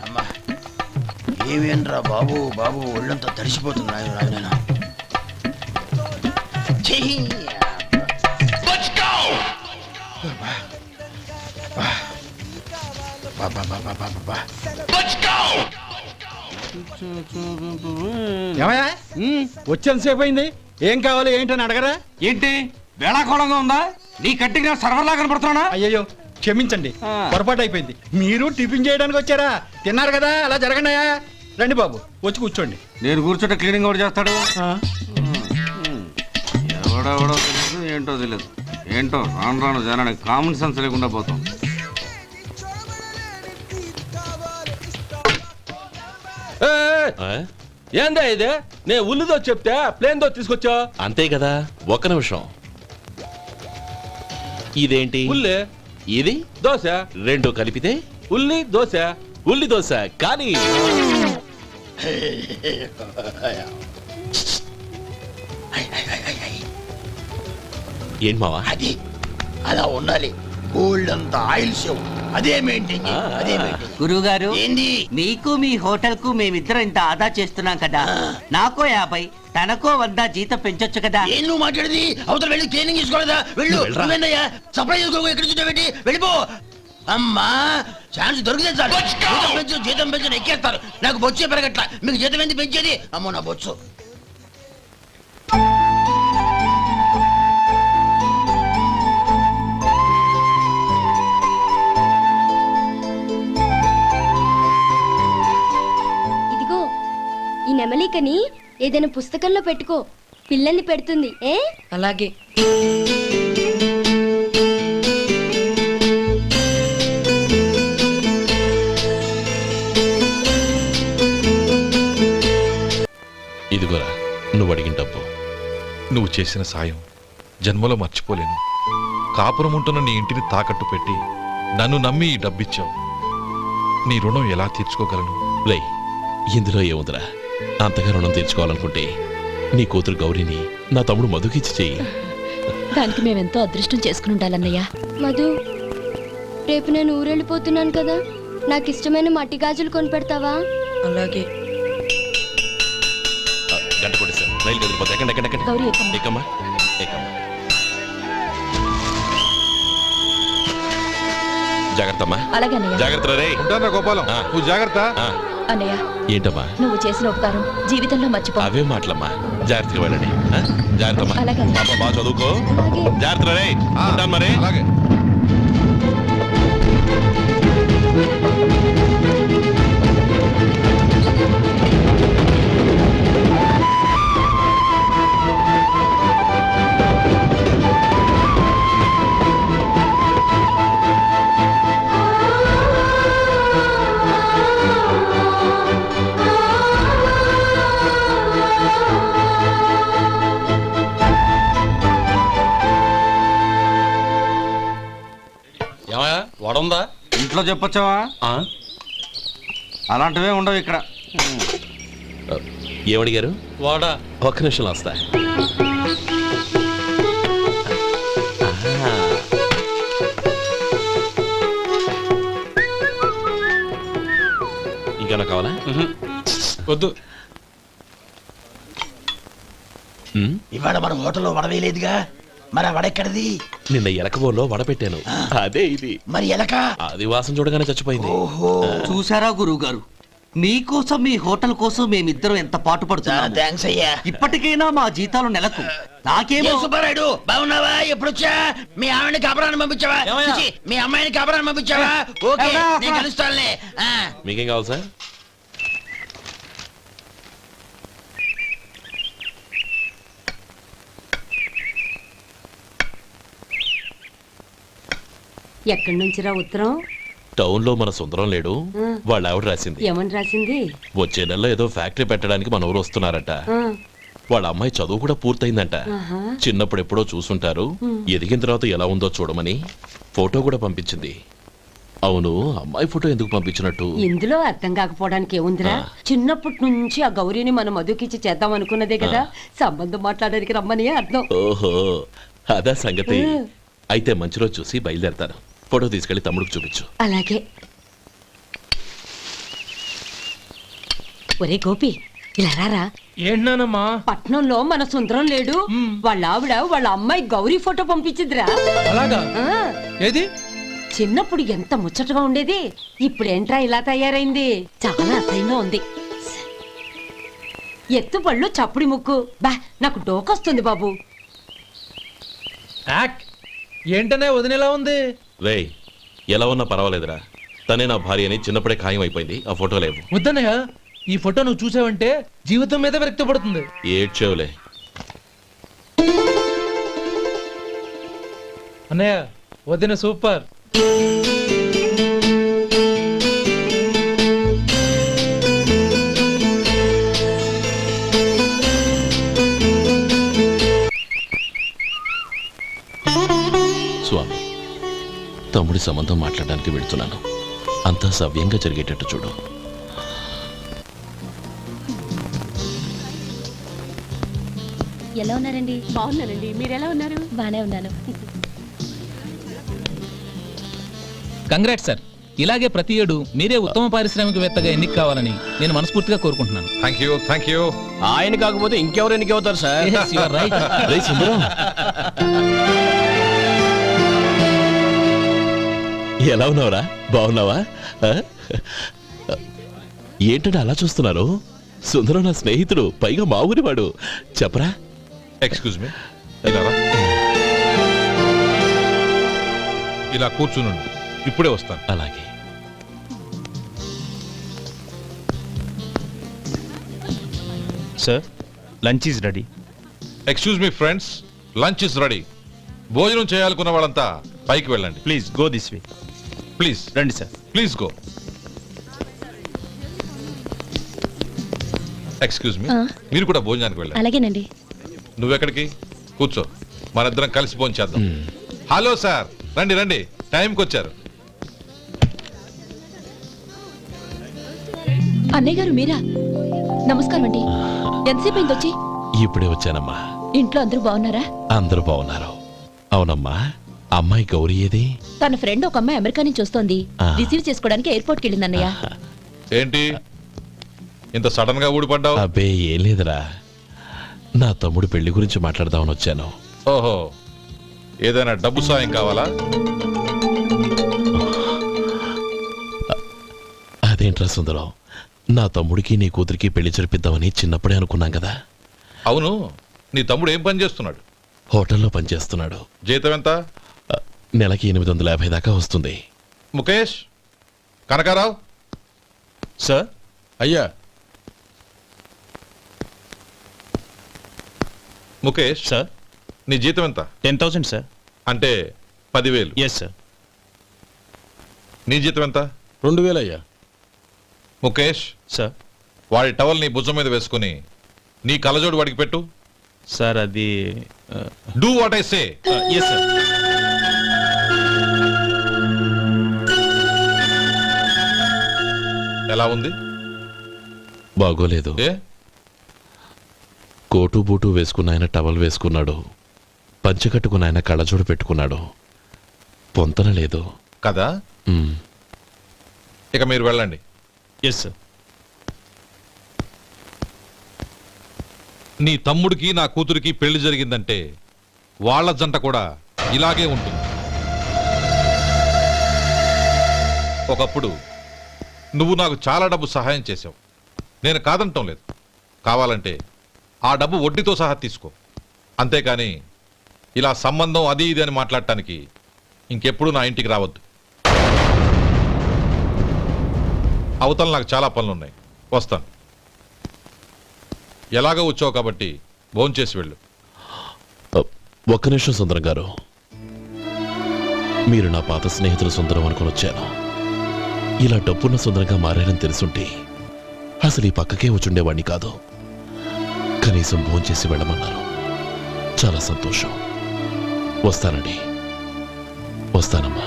అమ్మా ఏమేంట్రా బాబు బాబు ఒళ్ళంతా తడిసిపోతుంది నాయన. వచ్చేంతసేపు అయింది, ఏం కావాలి ఏంటని అడగరా? ఏంటి వేళాకోళంగా ఉందా? నీ కట్టిగా సర్వర్లా కనపడుతున్నా? అయ్యయ్యో క్షమించండి, పొరపాటు అయిపోయింది. మీరు టిఫిన్ చేయడానికి వచ్చారా? తిన్నారు కదా, అలా జరగండియా. రండి బాబు, వచ్చి కూర్చోండి. నేను కూర్చుంటే క్లీనింగ్ కూడా చేస్తాడు. ఎవడెవడో తెలియదు, ఏంటో తెలియదు. ఏంటో రాను రాను జనానికి కామన్ సెన్స్ లేకుండా పోతాం. ఏందా ఇదే? నేను ఉల్లిదో చెప్తే ప్లేన్ దో తీసుకొచ్చా అంతే కదా. ఒక్క నిమిషం, ఇదేంటి? ఉల్లి. ఇది దోశ. రెండు కలిపితే ఉల్లి దోశ. ఉల్లి దోశ కానీ ఏంటి మావా? అది అలా ఉండాలి. గోల్డ్ అంత ఆయిల్ షో అదే మెయింటైన్ అదే మెయింటైన్. గురువుగారు, ఏంది? మీకు మీ హోటల్ కు మేమిద్దరం ఇంత ఆదా చేస్తున్నాం కదా, నాకో 50 తనకో 100 జీతం పెంచొచ్చు కదా. ఏం నువ్వు మాట్లాడేది? అవతల వెళ్ళి ట్రైనింగ్ తీసుకోలేదా? వెళ్ళు. నువ్వేందయ్యా సప్లై చేసుకో, ఎక్కడ చూడబెట్టి వెళ్ళిపో. అమ్మా ఛాన్స్ దొరికితే చాలు. జీతం పెంచు ఎక్కేస్తారు. నాకు బొచ్చే పెరగట్ల, మీకు జీతం ఎందుకు పెంచేది? అమ్మో నా బొచ్చు. ఈ నెమలికని ఏదైనా పుస్తకంలో పెట్టుకో, పిల్లల్ని పెడుతుంది. అలాగే. ఇదిగోరా నువ్వు అడిగిన డబ్బు. నువ్వు చేసిన సాయం జన్మలో మర్చిపోలేను. కాపురం ఉంటున్న నీ ఇంటిని తాకట్టు పెట్టి నన్ను నమ్మి ఈ డబ్బిచ్చావు. నీ రుణం ఎలా తీర్చుకోగలను? రే, ఇందులో ఏముందిరా? అంతగా రుణం తీర్చుకోవాలనుకుంటే నీ కూతురు గౌరీని నా తమ్ముడు మధుకిచ్చి చెయ్యి. దానికి మేమెంతో అదృష్టం చేసుకుని ఉండాలన్నయ్య. మధు, రేపు నేను ఊరెళ్ళిపోతున్నాను కదా, నాకు ఇష్టమైన మట్టి గాజులు కొనిపెడతావా? అలాగే. గంట కొట్టేశారు, రైలు కదిలిపోతే. ఎక్కండి. గౌరీ ఎక్కమ్మా. జాగ్రత్త అమ్మా. అలాగే అన్నయ్య. జాగ్రత్త రే. ఉంటానా గోపాలం, నువ్వు జాగ్రత్త. అన్నయ్య, ఏంటమ్మా? నువ్వు చేసిన ఉపకారం జీవితంలో మర్చిపో. అవే మాటలమ్మా, జాగ్రత్తగా వెళ్ళండి. జాగ్రత్త అలాగే. పాప బాగా చదువుకో. జాగ్రత్త రే. ఉంటాను మరి. అలాగే. వడుందా? ఇంట్లో చెప్పొచ్చావా? అలాంటివే ఉండవు ఇక్కడ. ఏమడిగారు? వాడా. ఒక్క నిమిషం వస్తా. ఇంకేనా కావాలా? వద్దు. ఇవాళ మన హోటల్లో వడవేయలేదుగా, మరి ఆ వడెక్కడిది? నిన్న ఎలకబోలో వడ పెట్టాను, అదే ఇది. మరి ఎలక? అది వాసన చూడగానే చచ్చిపోయింది. చూసారా గురువు గారు, మీకోసం మీ హోటల్ కోసం మేమిద్దరం ఎంత పాటు పడుతున్నాం. థాంక్స్ అయ్యా. ఇప్పటికైనా మా జీతాలు నెలకు నాకేమో. సుబ్బారాయుడు బాగున్నావా? ఎప్పుడొచ్చా? మీ ఆవిడని కాపురాన్ని పంపించావా? మీ అమ్మాయిని కాపురాన్ని పంపించావా? ఓకే, నేను కలుస్తానులే. మీకేం కావాలి సార్? ఎక్కడి నుంచిరా ఉత్తరం? టౌన్ లో మన సుందరం లేడు, వాళ్ళ ఆవిడ రాసింది. ఏమని రాసింది? వచ్చే నెలలో ఏదో ఫ్యాక్టరీ పెట్టడానికి మన ఊరు వస్తున్నారట. వాళ్ళ అమ్మాయి చదువు కూడా పూర్తయిందంట. చిన్నప్పుడు ఎప్పుడో చూసుంటారు, ఎదిగిన తర్వాత ఎలా ఉందో చూడమని ఫోటో కూడా పంపించింది. అవును, అమ్మాయి ఫోటో ఎందుకు పంపించినట్టు? ఇందులో అర్థం కాకపోవడానికి ఏముందిరా, చిన్నప్పటి నుంచి ఆ గౌరీని మనం మధుకిచ్చి చేద్దాం అనుకున్నదే కదా, సంబంధం మాట్లాడడానికి రమ్మని అర్థం. ఓహో, అదా సంగతి. అయితే మంచి రోజు చూసి బయలుదేరతాను. ఫోటో తీసుకెళ్లి తమ్ముడికి చూపించు. అలాగే. ఒరే గోపి, ఇలా రారా. ఏంటన్నానమ్మా? పట్నంలో మన సుందరం లేడు, వాళ్ళ ఆవిడ వాళ్ళ అమ్మాయి గౌరీ ఫోటో పంపించిద్దిరా. అలాగా? ఆ, ఏది? చిన్నప్పుడు ఎంత ముచ్చటగా ఉండేది, ఇప్పుడేంట్రా ఇలా తయారైంది? చాలా అసహ్యంగా ఉంది. ఎత్తు పళ్ళు చప్పుడి ముక్కు, బా నాకు డోకొస్తుంది బాబు. ఏంటనే వదినేలా ఉంది? రేయ్, ఎలా ఉన్నా పర్వాలేదురా. తనే నా భార్య అని చిన్నప్పుడే ఖాయం అయిపోయింది. ఆ ఫోటో లేవు. వద్దన్నయ్య, ఈ ఫోటో నువ్వు చూసావంటే జీవితం మీద విరక్తి పడుతుంది. ఏడ్చేవులే. అన్నయ్య, వదిన సూపర్. స్వామి, తమ్ముడి సంబంధం మాట్లాడడానికి వెళ్తున్నాను. అంతా సవ్యంగా జరిగేటట్టు చూడు. ఎలా ఉన్నారండి? బాగున్నానండి, మీరు ఎలా ఉన్నారు? బానే ఉన్నాను. Congrats sir. ఇలాగే ప్రతి ఏడు మీరే ఉత్తమ పారిశ్రామికవేత్తగా ఎన్నిక కావాలని నేను మనస్ఫూర్తిగా కోరుకుంటున్నాను. Thank you. ఆయన కాకపోతే ఇంకెవరు ఎన్నిక అవుతారు sir? Yes, you are right. రేయ్ సుందరం, ఎలా ఉన్నావురా? బాగున్నావా? ఏంటంటే అలా చూస్తున్నారు? సుందరం నా స్నేహితుడు, పైగా మా ఊరివాడు. చెప్పరా? ఎక్స్క్యూజ్ మీ, ఇలా కూర్చునుండు, ఇప్పుడే వస్తాను. అలాగే. Sir, lunch is ready. Excuse me friends, lunch is ready. భోజనం చేయాలనుకున్న వాళ్ళంతా పైకి వెళ్ళండి. Please go this way. Please రండి sir. Please go. Excuse me, మీరు కూడా భోజనానికి వెళ్ళండి. అలాగేనండి. నువ్వెక్కడికి? కూర్చో, మనిద్దరం కలిసి భోజనం చేద్దాం. హలో సార్, రండి రండి, టైంకి వచ్చారు. అన్నయ్య గారు మీరా? నమస్కారం అండి. ఎంతసేపు అయింది వచ్చి? ఇప్పుడే వచ్చానమ్మా. ఇంట్లో అందరూ బాగున్నారా? అందరూ బాగున్నారు. అవునమ్మా, అమ్మాయి గౌరీ ఏది? తన ఫ్రెండ్ ఒక అమ్మాయి అమెరికా నుంచి వస్తోంది. రిసీవ్ చేసుకోవడానికి ఎయిర్పోర్ట్కి వెళ్ళింది అన్నయ్య. ఏంటి ఇంత సడన్ గా ఊడిపడ్డావు? అబ్బే ఏం లేదురా, నా తమ్ముడు పెళ్లి గురించి మాట్లాడదామని వచ్చాను. ఓహో, ఏదైనా డబ్బు సాయం కావాలా? అదేంట్రా సుందరం, నా తమ్ముడికి నీ కూతురికి పెళ్లి జరిపిద్దామని చిన్నప్పుడే అనుకున్నాం కదా. అవును, నీ తమ్ముడు ఏం పని చేస్తున్నాడు? హోటల్లో పనిచేస్తున్నాడు. జీతం ఎంత? నెలకి 850 దాకా వస్తుంది. ముఖేష్, కనకారావు. సార్. అయ్యా. ముఖేష్ సార్. నీ జీతం ఎంత? 10,000 సార్. అంటే 10,000. Yes sir. నీ జీతం ఎంత? 2,000 అయ్యా. ముఖేష్, సార్. వాడి టవల్ నీ భుజం మీద వేసుకుని నీ కలజోడు వాడికి పెట్టు. సార్ అది do what I say. Yes sir. ఎలా ఉంది? బాగోలేదు. ఏ? కోటు బూటు వేసుకున్న ఆయన టవల్ వేసుకున్నాడు, పంచె కట్టుకున్న ఆయన కళ్ళజోడు పెట్టుకున్నాడు. పొంతన లేదు కదా. ఉమ్. ఇక మీరు వెళ్ళండి. Yes sir. నీ తమ్ముడికి నా కూతురికి పెళ్లి జరిగిందంటే వాళ్ళ జంట కూడా ఇలాగే ఉంటుంది. ఒకప్పుడు నువ్వు నాకు చాలా డబ్బు సహాయం చేసావు, నేను కాదంటం లేదు. కావాలంటే ఆ డబ్బు వడ్డీతో సహా తీసుకో. అంతేకాని ఇలా సంబంధం అది ఇది అని మాట్లాడటానికి ఇంకెప్పుడు నా ఇంటికి రావద్దు. అవతల నాకు చాలా పనులున్నాయి, వస్తాను. ఎలాగో వచ్చావు కాబట్టి భోంచేసి వెళ్ళు. ఒక్క నిమిషం సుందరం గారు, మీరు నా పాత స్నేహితులు సుందరం అనుకుని వచ్చాను. ఇలా డబ్బున్న సుందరంగా మారారని తెలుసుంటే అసలు ఈ పక్కకే వచ్చుండేవాణ్ణి కాదు. కనీసం భోంచేసి వెళ్ళమన్నారు, చాలా సంతోషం. వస్తానండి, వస్తానమ్మా.